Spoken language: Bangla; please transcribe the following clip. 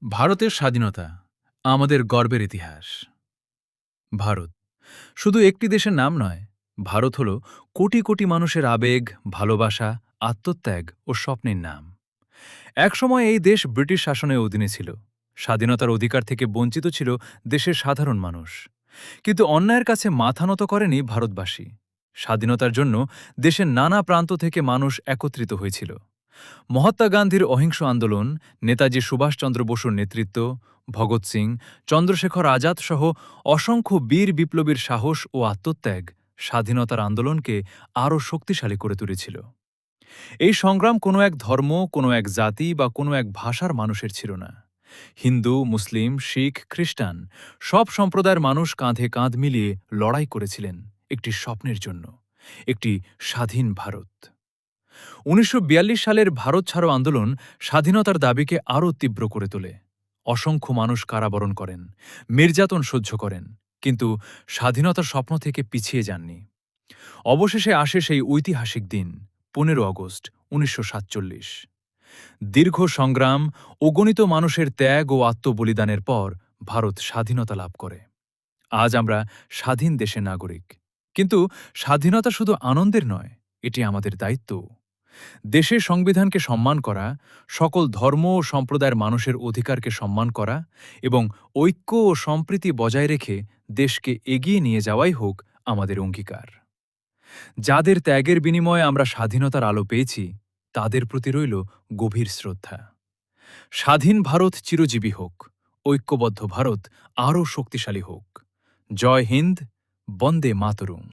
ভারতের স্বাধীনতা আমাদের গর্বের ইতিহাস। ভারত শুধু একটি দেশের নাম নয়, ভারত হল কোটি কোটি মানুষের আবেগ, ভালোবাসা, আত্মত্যাগ ও স্বপ্নের নাম। একসময় এই দেশ ব্রিটিশ শাসনের অধীনে ছিল। স্বাধীনতার অধিকার থেকে বঞ্চিত ছিল দেশের সাধারণ মানুষ। কিন্তু অন্যায়ের কাছে মাথা নত করেনি ভারতবাসী। স্বাধীনতার জন্য দেশের নানা প্রান্ত থেকে মানুষ একত্রিত হয়েছিল। মহাত্মা গান্ধীর অহিংস আন্দোলন, নেতাজি সুভাষচন্দ্র বসুর নেতৃত্ব, ভগৎ সিং, চন্দ্রশেখর আজাদ সহ অসংখ্য বীর বিপ্লবীর সাহস ও আত্মত্যাগ স্বাধীনতার আন্দোলনকে আরও শক্তিশালী করে তুলেছিল। এই সংগ্রাম কোনো এক ধর্ম, কোনো এক জাতি বা কোনো এক ভাষার মানুষের ছিল না। হিন্দু, মুসলিম, শিখ, খ্রিস্টান সব সম্প্রদায়ের মানুষ কাঁধে কাঁধ মিলিয়ে লড়াই করেছিলেন একটি স্বপ্নের জন্য, একটি স্বাধীন ভারত। ১৯৪২ সালের ভারত ছাড়ো আন্দোলন স্বাধীনতার দাবিকে আরও তীব্র করে তোলে। অসংখ্য মানুষ কারাবরণ করেন, নির্যাতন সহ্য করেন, কিন্তু স্বাধীনতার স্বপ্ন থেকে পিছিয়ে যাননি। অবশেষে আসে সেই ঐতিহাসিক দিন, ১৫ আগস্ট ১৯৪৭। দীর্ঘ সংগ্রাম, অগণিত মানুষের ত্যাগ ও আত্মবলিদানের পর ভারত স্বাধীনতা লাভ করে। আজ আমরা স্বাধীন দেশের নাগরিক। কিন্তু স্বাধীনতা শুধু আনন্দের নয়, এটি আমাদের দায়িত্ব। দেশের সংবিধানকে সম্মান করা, সকল ধর্ম ও সম্প্রদায়ের মানুষের অধিকারকে সম্মান করা এবং ঐক্য ও সম্প্রীতি বজায় রেখে দেশকে এগিয়ে নিয়ে যাওয়াই হোক আমাদের অঙ্গীকার। যাদের ত্যাগের বিনিময়ে আমরা স্বাধীনতার আলো পেয়েছি, তাদের প্রতি রইল গভীর শ্রদ্ধা। স্বাধীন ভারত চিরজীবী হোক, ঐক্যবদ্ধ ভারত আরও শক্তিশালী হোক। জয় হিন্দ, বন্দে মাতরম।